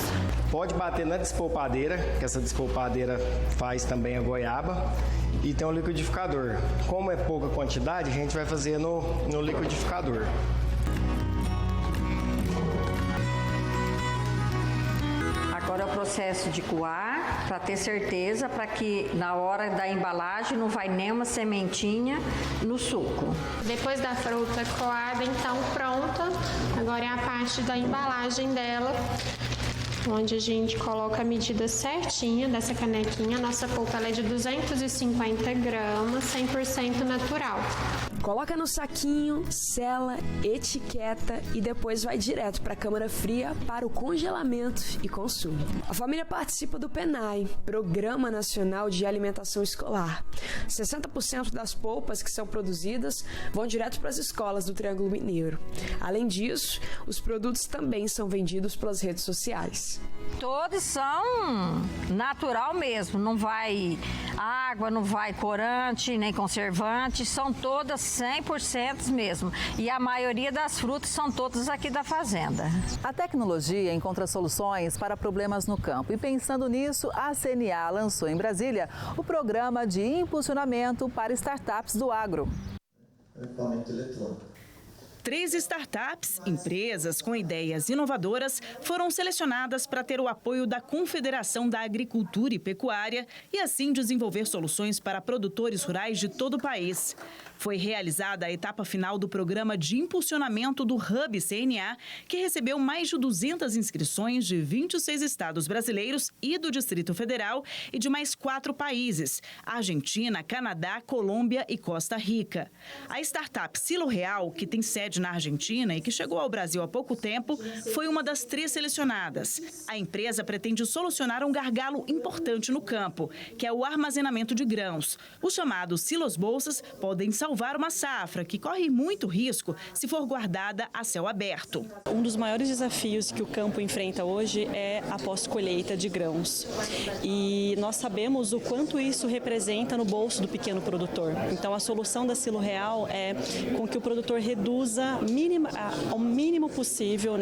Pode bater na despolpadeira, que essa despolpadeira faz também a goiaba. E tem um liquidificador. Como é pouca quantidade, a gente vai fazer no liquidificador. Agora é o processo de coar, para ter certeza, para que na hora da embalagem não vai nenhuma sementinha no suco. Depois da fruta coada, então pronta, agora é a parte da embalagem dela, onde a gente coloca a medida certinha dessa canequinha. Nossa polpa ela é de 250 gramas, 100% natural. Coloca no saquinho, sela, etiqueta e depois vai direto para a câmara fria para o congelamento e consumo. A família participa do PNAE, Programa Nacional de Alimentação Escolar. 60% das polpas que são produzidas vão direto para as escolas do Triângulo Mineiro. Além disso, os produtos também são vendidos pelas redes sociais. Todos são natural mesmo, não vai água, não vai corante, nem conservante, são todas 100% mesmo. E a maioria das frutas são todas aqui da fazenda. A tecnologia encontra soluções para problemas no campo e pensando nisso, a CNA lançou em Brasília o programa de impulsionamento para startups do agro. Equipamento eletrônico. 3 startups, empresas com ideias inovadoras, foram selecionadas para ter o apoio da Confederação da Agricultura e Pecuária e assim desenvolver soluções para produtores rurais de todo o país. Foi realizada a etapa final do programa de impulsionamento do Hub CNA, que recebeu mais de 200 inscrições de 26 estados brasileiros e do Distrito Federal e de mais 4 países: Argentina, Canadá, Colômbia e Costa Rica. A startup Silo Real, que tem sede na Argentina e que chegou ao Brasil há pouco tempo, foi uma das 3 selecionadas. A empresa pretende solucionar um gargalo importante no campo, que é o armazenamento de grãos. Os chamados silos bolsas podem salvar uma safra que corre muito risco se for guardada a céu aberto. Um dos maiores desafios que o campo enfrenta hoje é a pós-colheita de grãos. E nós sabemos o quanto isso representa no bolso do pequeno produtor. Então, a solução da Silo Real é com que o produtor reduza ao mínimo possível,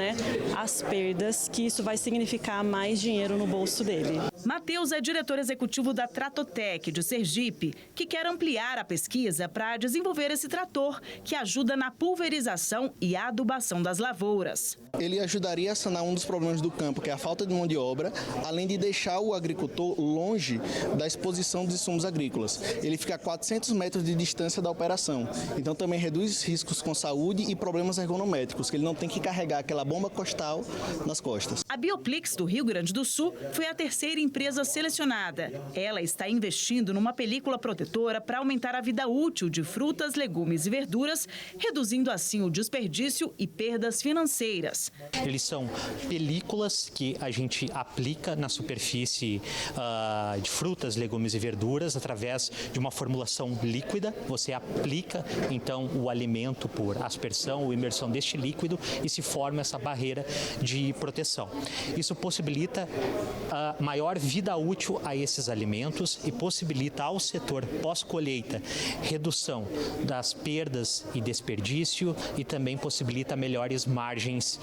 as perdas, que isso vai significar mais dinheiro no bolso dele. Matheus é diretor executivo da Tratotec de Sergipe, que quer ampliar a pesquisa para desenvolver esse trator que ajuda na pulverização e adubação das lavouras. Ele ajudaria a sanar um dos problemas do campo, que é a falta de mão de obra, além de deixar o agricultor longe da exposição dos insumos agrícolas. Ele fica a 400 metros de distância da operação, então também reduz riscos com saúde e problemas ergonométricos, que ele não tem que carregar aquela bomba costal nas costas. A Bioplix do Rio Grande do Sul foi a terceira empresa selecionada. Ela está investindo numa película protetora para aumentar a vida útil de frutas, legumes e verduras, reduzindo assim o desperdício e perdas financeiras. Eles são películas que a gente aplica na superfície de frutas, legumes e verduras através de uma formulação líquida. Você aplica então o alimento por aspersão ou imersão deste líquido e se forma essa barreira de proteção. Isso possibilita a maior vida útil a esses alimentos e possibilita ao setor pós-colheita redução das perdas e desperdício e também possibilita melhores margens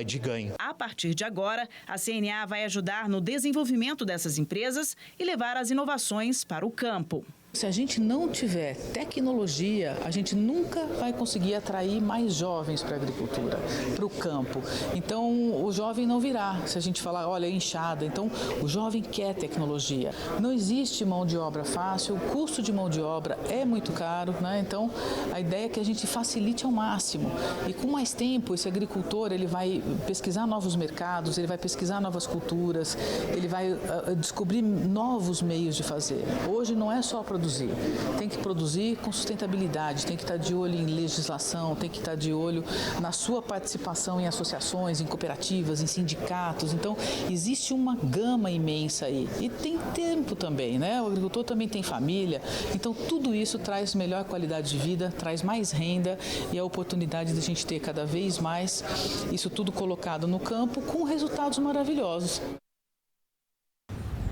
de ganho. A partir de agora, a CNA vai ajudar no desenvolvimento dessas empresas e levar as inovações para o campo. Se a gente não tiver tecnologia, a gente nunca vai conseguir atrair mais jovens para a agricultura, para o campo. Então, o jovem não virá. Se a gente falar, olha, enxada. Então, o jovem quer tecnologia. Não existe mão de obra fácil, o custo de mão de obra é muito caro, Então, a ideia é que a gente facilite ao máximo. E com mais tempo, esse agricultor ele vai pesquisar novos mercados, ele vai pesquisar novas culturas, ele vai descobrir novos meios de fazer. Hoje não é só produzir. Tem que produzir com sustentabilidade, tem que estar de olho em legislação, tem que estar de olho na sua participação em associações, em cooperativas, em sindicatos. Então, existe uma gama imensa aí. E tem tempo também, O agricultor também tem família. Então, tudo isso traz melhor qualidade de vida, traz mais renda e a oportunidade de a gente ter cada vez mais isso tudo colocado no campo com resultados maravilhosos.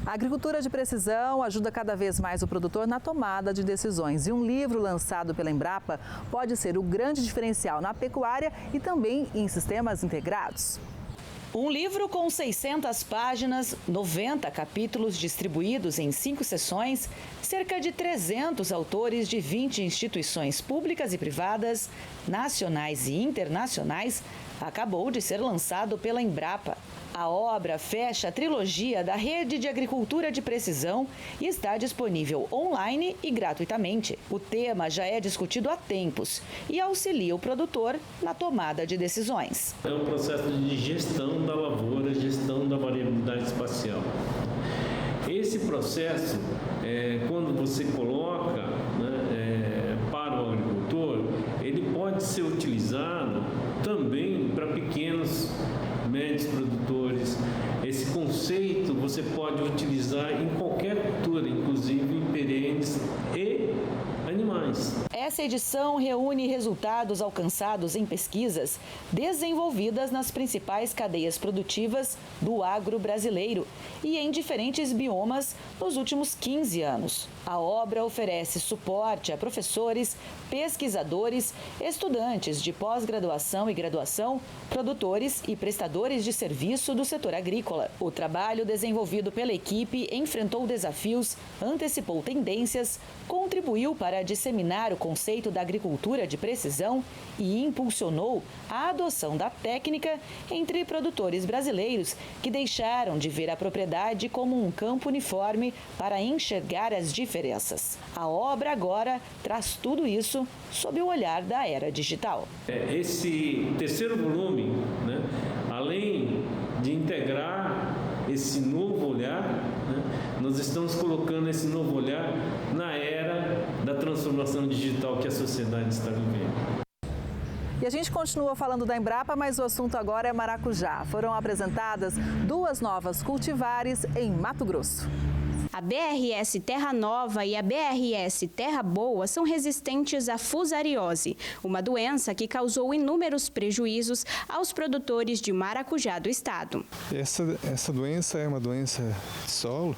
A agricultura de precisão ajuda cada vez mais o produtor na tomada de decisões. E um livro lançado pela Embrapa pode ser o grande diferencial na pecuária e também em sistemas integrados. Um livro com 600 páginas, 90 capítulos distribuídos em 5 seções, cerca de 300 autores de 20 instituições públicas e privadas, nacionais e internacionais, acabou de ser lançado pela Embrapa. A obra fecha a trilogia da Rede de Agricultura de Precisão e está disponível online e gratuitamente. O tema já é discutido há tempos e auxilia o produtor na tomada de decisões. É um processo de gestão da lavoura, gestão da variabilidade espacial. Esse processo, quando você coloca para o agricultor, ele pode ser utilizado também para pequenos, médios produtores. Esse conceito você pode utilizar em qualquer cultura, inclusive perenes e animais. Essa edição reúne resultados alcançados em pesquisas desenvolvidas nas principais cadeias produtivas do agro brasileiro e em diferentes biomas nos últimos 15 anos. A obra oferece suporte a professores, pesquisadores, estudantes de pós-graduação e graduação, produtores e prestadores de serviço do setor agrícola. O trabalho desenvolvido pela equipe enfrentou desafios, antecipou tendências, contribuiu para disseminar o conceito da agricultura de precisão e impulsionou a adoção da técnica entre produtores brasileiros que deixaram de ver a propriedade como um campo uniforme para enxergar as diferenças. A obra agora traz tudo isso sob o olhar da era digital. Esse terceiro volume, além de integrar esse novo olhar, nós estamos colocando esse novo olhar na era da transformação digital que a sociedade está vivendo. E a gente continua falando da Embrapa, mas o assunto agora é maracujá. Foram apresentadas 2 novas cultivares em Mato Grosso. A BRS Terra Nova e a BRS Terra Boa são resistentes à fusariose, uma doença que causou inúmeros prejuízos aos produtores de maracujá do estado. Essa doença é uma doença de solo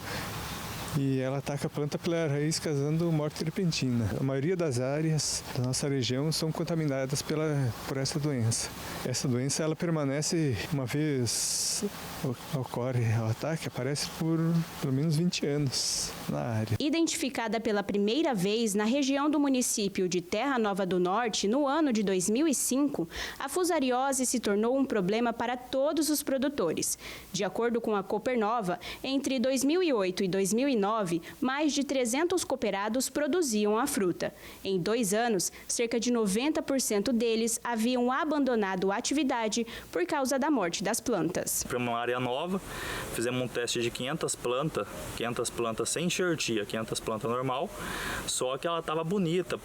e ela ataca a planta pela raiz, causando morte repentina. A maioria das áreas da nossa região são contaminadas por essa doença. Essa doença ela permanece, uma vez ocorre o ataque, aparece por pelo menos 20 anos na área. Identificada pela primeira vez na região do município de Terra Nova do Norte no ano de 2005, a fusariose se tornou um problema para todos os produtores. De acordo com a Copernova, entre 2008 e 2009, mais de 300 cooperados produziam a fruta. Em 2 anos, cerca de 90% deles haviam abandonado a atividade por causa da morte das plantas. Para uma área nova, fizemos um teste de 500 plantas sem enxertia, 500 plantas normal, só que ela estava bonita,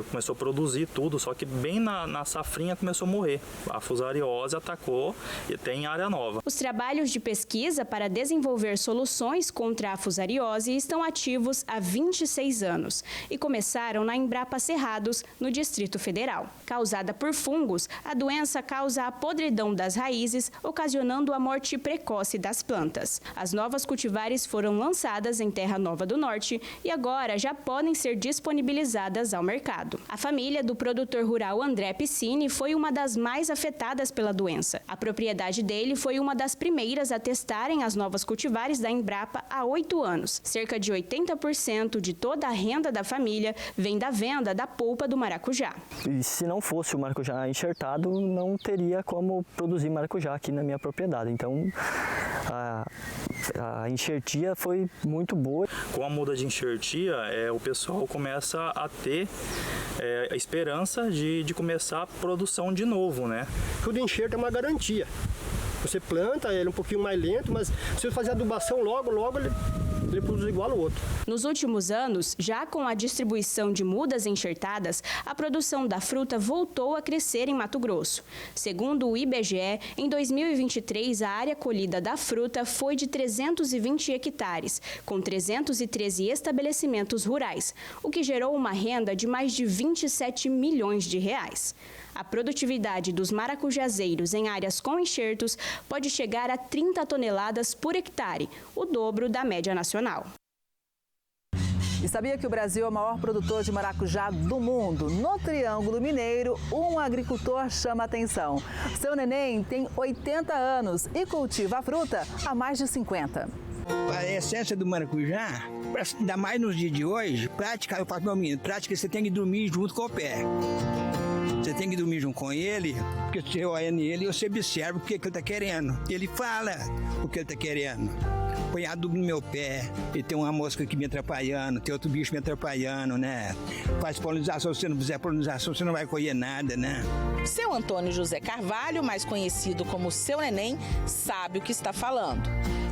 começou a produzir tudo, só que bem na safrinha começou a morrer. A fusariose atacou e tem área nova. Os trabalhos de pesquisa para desenvolver soluções contra a fusariose estão ativos há 26 anos e começaram na Embrapa Cerrados, no Distrito Federal. Causada por fungos, a doença causa a podridão das raízes, ocasionando a morte precoce das plantas. As novas cultivares foram lançadas em Terra Nova do Norte e agora já podem ser disponibilizadas ao mercado. A família do produtor rural André Piscini foi uma das mais afetadas pela doença. A propriedade dele foi uma das primeiras a testarem as novas cultivares da Embrapa há 8 anos. Cerca de 80% de toda a renda da família vem da venda da polpa do maracujá. E se não fosse o maracujá enxertado, não teria como produzir maracujá aqui na minha propriedade. Então, a enxertia foi muito boa. Com a muda de enxertia, o pessoal começa a ter a esperança de começar a produção de novo, né? Tudo enxerto é uma garantia. Você planta, ele é um pouquinho mais lento, mas se você fazer adubação logo ele produz igual ao outro. Nos últimos anos, já com a distribuição de mudas enxertadas, a produção da fruta voltou a crescer em Mato Grosso. Segundo o IBGE, em 2023, a área colhida da fruta foi de 320 hectares, com 313 estabelecimentos rurais, o que gerou uma renda de mais de 27 milhões de reais. A produtividade dos maracujazeiros em áreas com enxertos pode chegar a 30 toneladas por hectare, o dobro da média nacional. E sabia que o Brasil é o maior produtor de maracujá do mundo? No Triângulo Mineiro, um agricultor chama a atenção. Seu Neném tem 80 anos e cultiva a fruta há mais de 50. A essência do maracujá, ainda mais nos dias de hoje, prática, eu faço meu menino, prática você tem que dormir junto com o pé. Você tem que dormir junto com ele, porque você olha nele e você observa o que ele está querendo. Ele fala o que ele está querendo. Põe adubo no meu pé, e tem uma mosca aqui me atrapalhando, tem outro bicho me atrapalhando, né? Faz polinização, se você não fizer polinização, você não vai colher nada, né? Seu Antônio José Carvalho, mais conhecido como Seu Neném, sabe o que está falando.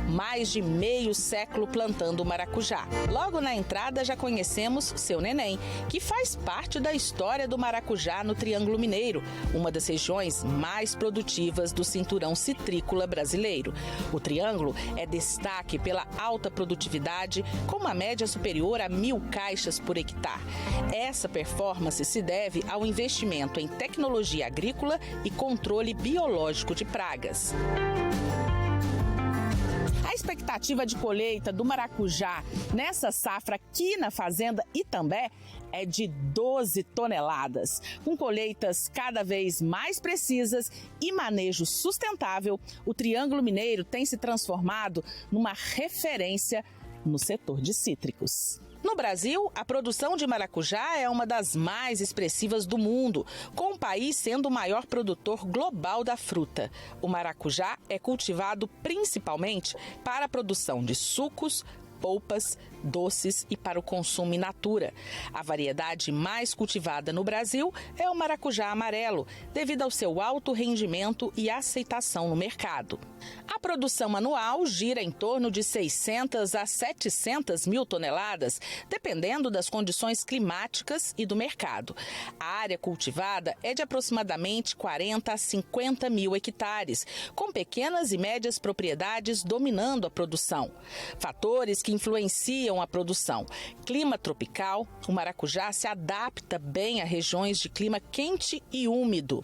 Mais de meio século plantando maracujá. Logo na entrada já conhecemos Seu Neném, que faz parte da história do maracujá no Triângulo Mineiro, uma das regiões mais produtivas do cinturão citrícola brasileiro. O Triângulo é destaque pela alta produtividade, com uma média superior a 1.000 caixas por hectare. Essa performance se deve ao investimento em tecnologia agrícola e controle biológico de pragas. A expectativa de colheita do maracujá nessa safra aqui na Fazenda Itambé é de 12 toneladas. Com colheitas cada vez mais precisas e manejo sustentável, o Triângulo Mineiro tem se transformado numa referência no setor de cítricos. No Brasil, a produção de maracujá é uma das mais expressivas do mundo, com o país sendo o maior produtor global da fruta. O maracujá é cultivado principalmente para a produção de sucos, polpas, doces e para o consumo in natura. A variedade mais cultivada no Brasil é o maracujá amarelo, devido ao seu alto rendimento e aceitação no mercado. A produção anual gira em torno de 600 a 700 mil toneladas, dependendo das condições climáticas e do mercado. A área cultivada é de aproximadamente 40 a 50 mil hectares, com pequenas e médias propriedades dominando a produção. Fatores que influenciam a produção: clima tropical, o maracujá se adapta bem a regiões de clima quente e úmido.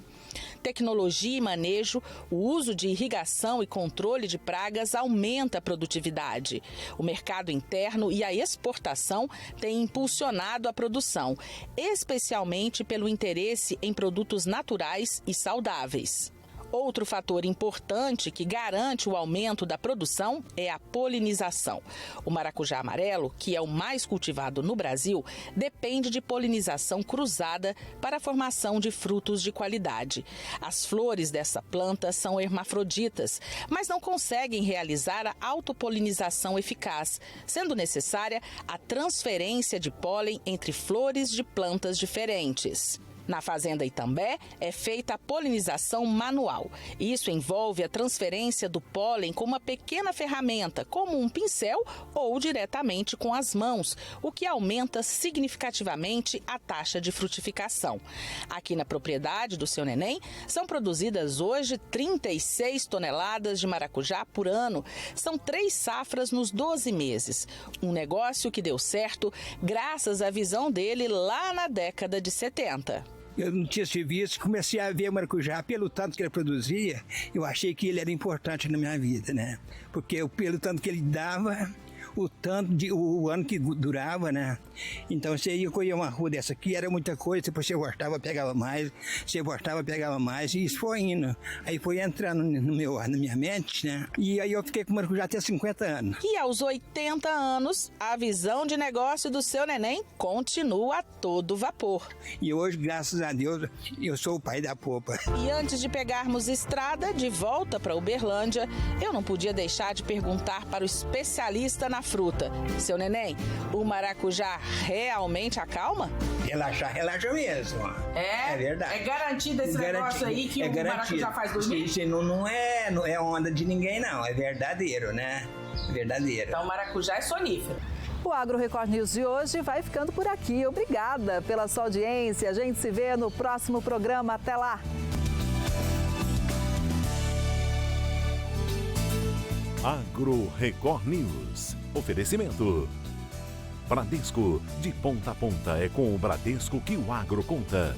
Tecnologia e manejo, o uso de irrigação e controle de pragas aumenta a produtividade. O mercado interno e a exportação têm impulsionado a produção, especialmente pelo interesse em produtos naturais e saudáveis. Outro fator importante que garante o aumento da produção é a polinização. O maracujá amarelo, que é o mais cultivado no Brasil, depende de polinização cruzada para a formação de frutos de qualidade. As flores dessa planta são hermafroditas, mas não conseguem realizar a autopolinização eficaz, sendo necessária a transferência de pólen entre flores de plantas diferentes. Na Fazenda Itambé é feita a polinização manual. Isso envolve a transferência do pólen com uma pequena ferramenta, como um pincel ou diretamente com as mãos, o que aumenta significativamente a taxa de frutificação. Aqui na propriedade do Seu Neném, são produzidas hoje 36 toneladas de maracujá por ano. São 3 safras nos 12 meses. Um negócio que deu certo graças à visão dele lá na década de 70. Eu não tinha serviço, comecei a ver maracujá pelo tanto que ele produzia, eu achei que ele era importante na minha vida, né? Porque pelo tanto que ele dava, o ano que durava, né? Então você ia colher uma rua dessa aqui, era muita coisa, depois você voltava, pegava mais, e isso foi indo. Aí foi entrando na minha mente, né? E aí eu fiquei com maracujá até 50 anos. E aos 80 anos, a visão de negócio do Seu Neném continua a todo vapor. E hoje, graças a Deus, eu sou o pai da popa. E antes de pegarmos estrada de volta para Uberlândia, eu não podia deixar de perguntar para o especialista na fruta: Seu Neném, o maracujá realmente acalma? Relaxa mesmo. É verdade. É garantido esse negócio aí que o maracujá faz dormir? Isso não é onda de ninguém, não. É verdadeiro, né? Verdadeiro. Então o maracujá é sonífero. O Agro Record News de hoje vai ficando por aqui. Obrigada pela sua audiência. A gente se vê no próximo programa. Até lá! Agro Record News. Oferecimento. Bradesco, de ponta a ponta é com o Bradesco que o agro conta.